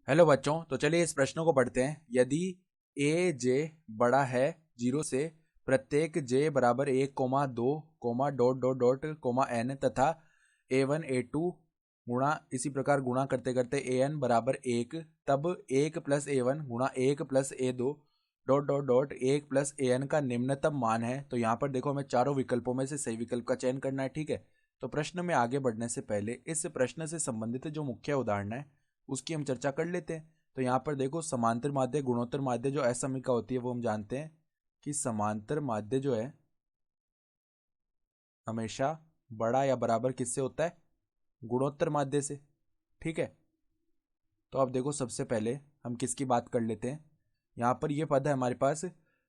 Hello बच्चों, तो चलिए इस प्रश्न को पढ़ते हैं। यदि ए जे बड़ा है 0 से, प्रत्येक जे बराबर 1 comma 2 comma dot dot dot comma N तथा A1 A2 गुणा इसी प्रकार गुणा करते करते AN बराबर 1, तब 1 प्लस A1 गुणा 1 plus A2 dot dot dot 1 plus AN का निम्नतम मान है। तो यहाँ पर देखो, हमें चारों विकल्पों में से सही विकल्प का चयन करना है। ठीक है, तो प्रश्न में आगे बढ़ने से पहले इस प्रश्न से संबंधित जो मुख्य उदाहरण है उसकी हम चर्चा कर लेते हैं। तो यहाँ पर देखो, समांतर माध्य गुणोत्तर माध्य जो असमिका होती है वो हम जानते हैं कि समांतर माध्य जो है हमेशा बड़ा या बराबर किससे होता है? गुणोत्तर माध्य से। ठीक है, तो अब देखो, सबसे पहले हम किसकी बात कर लेते हैं। यहाँ पर ये पद है हमारे पास।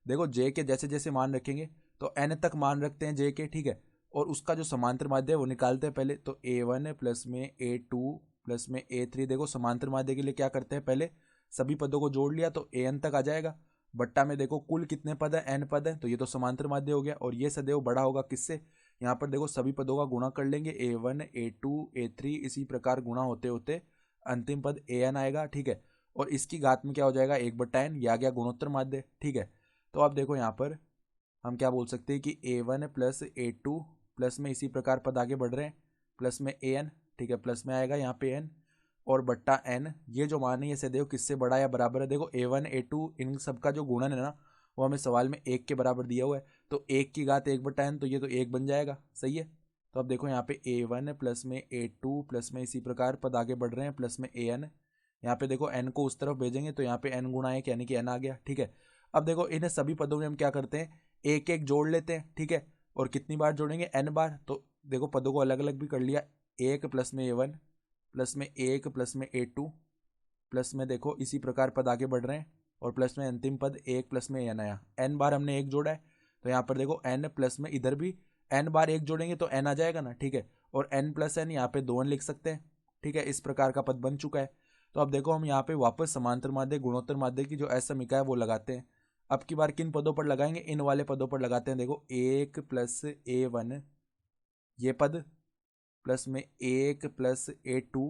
देखो, जे के जैसे जैसे मान रखेंगे तो एन तक मान रखते हैं जे के। ठीक है, और उसका जो समांतर माध्य है वो निकालते हैं पहले। तो A1 प्लस में A2 प्लस में A3। देखो, समांतर माध्य के लिए क्या करते हैं, पहले सभी पदों को जोड़ लिया तो AN तक आ जाएगा। बट्टा में देखो कुल कितने पद है, N पद है, तो ये तो समांतर माध्य हो गया। और ये सदैव बड़ा होगा किससे? यहाँ पर देखो, सभी पदों का गुणा कर लेंगे, A1 A2 A3 इसी प्रकार गुणा होते होते अंतिम पद AN आएगा। ठीक है, और इसकी घात में क्या हो जाएगा, 1/n। ये आ गया गुणोत्तर माध्य। ठीक है, तो अब देखो यहाँ पर हम क्या बोल सकते हैं कि A1 प्लस A2 प्लस में इसी प्रकार पद आगे बढ़ रहे हैं प्लस में AN। ठीक है, प्लस में आएगा यहाँ पे N और बट्टा N। ये जो मान है ये सदैव किससे बड़ा या बराबर है? देखो, A1 A2 इन सबका जो गुणन है ना, वो हमें सवाल में 1 के बराबर दिया हुआ है। तो 1 की घात 1/n, तो ये तो 1 बन जाएगा। सही है, तो अब देखो यहाँ पे A1 प्लस में A2 प्लस में इसी प्रकार पद आगे बढ़ रहे हैं प्लस में AN। यहाँ पे देखो n को उस तरफ भेजेंगे तो यहाँ पे n गुणा 1 यानी कि n आ गया। ठीक है, अब देखो इन्हें सभी पदों में हम क्या करते हैं, एक एक जोड़ लेते हैं। ठीक है, और कितनी बार जोड़ेंगे, n बार। तो देखो, पदों को अलग अलग भी कर लिया। 1 प्लस में A1 प्लस में 1 प्लस में A2 प्लस में देखो इसी प्रकार पद आगे बढ़ रहे हैं और प्लस में अंतिम पद 1 प्लस में n आया। n बार हमने 1 जोड़ा है, तो यहाँ पर देखो n प्लस में इधर भी n बार 1 जोड़ेंगे तो n आ जाएगा ना। ठीक है, और n प्लस n यहाँ पे 2n लिख सकते हैं। ठीक है, इस प्रकार का पद बन चुका है। तो अब देखो, हम यहाँ पे वापस समांतर माध्य गुणोत्तर माध्य की जो असमिका है वो लगाते हैं। अब की बार किन पदों पर लगाएंगे, इन वाले पदों पर लगाते हैं। देखो, 1 प्लस A1 ये पद प्लस में 1 प्लस A2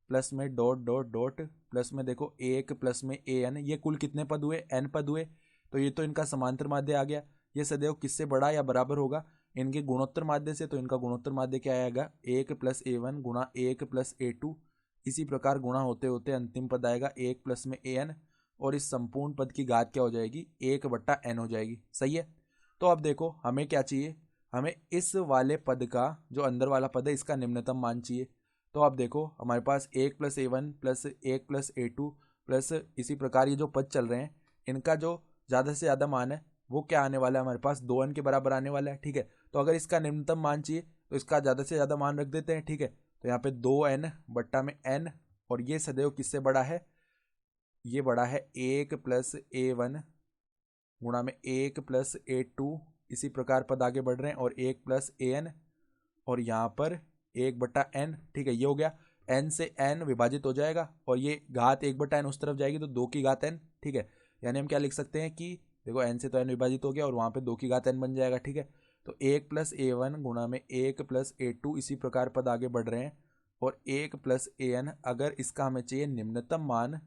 प्लस में डॉट डॉट डॉट प्लस में देखो 1 प्लस में AN। ये कुल कितने पद हुए, N पद हुए। तो ये तो इनका समांतर माध्य आ गया। ये सदैव किससे बड़ा या बराबर होगा, इनके गुणोत्तर माध्य से। तो इनका गुणोत्तर माध्य क्या आएगा, 1 प्लस A1 गुणा 1 प्लस A2 इसी प्रकार गुणा होते होते अंतिम पद आएगा 1 प्लस में AN। और इस संपूर्ण पद की घात क्या हो जाएगी, 1/n हो जाएगी। सही है, तो अब देखो हमें क्या चाहिए, हमें इस वाले पद का जो अंदर वाला पद है इसका निम्नतम मान चाहिए। तो आप देखो, हमारे पास 1 plus A1 plus 1 plus A2 plus इसी प्रकार ये जो पद चल रहे हैं इनका जो ज़्यादा से ज़्यादा मान है वो क्या आने वाला है, हमारे पास 2n के बराबर आने वाला है। ठीक है, तो अगर इसका निम्नतम मान चाहिए तो इसका ज़्यादा से ज़्यादा मान रख देते हैं। ठीक है, तो यहाँ पे 2n बट्टा में n, और ये सदैव किससे बड़ा है, ये बड़ा है 1 प्लस A1 गुणा में 1 प्लस A2 इसी प्रकार पद आगे बढ़ रहे हैं और 1 प्लस AN और यहाँ पर 1/n। ठीक है, ये हो गया। n से n विभाजित हो जाएगा और ये घात 1/n उस तरफ जाएगी तो 2 की घात n। ठीक है, यानी हम क्या लिख सकते हैं कि देखो, n से तो n विभाजित हो गया और वहाँ पे 2 की घात n बन जाएगा। ठीक है, तो 1 प्लस A1 गुणा में 1 प्लस A2 इसी प्रकार पद आगे बढ़ रहे हैं और 1 प्लस AN। अगर इसका हमें चाहिए निम्नतम मान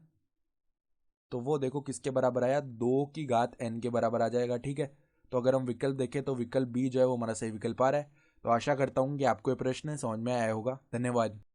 तो वो देखो किसके बराबर आया, 2 की घात n के बराबर आ जाएगा। ठीक है, तो अगर हम विकल्प देखें तो विकल्प बी जो है वो हमारा सही विकल्प आ रहा है। तो आशा करता हूँ कि आपको ये प्रश्न समझ में आया होगा। धन्यवाद।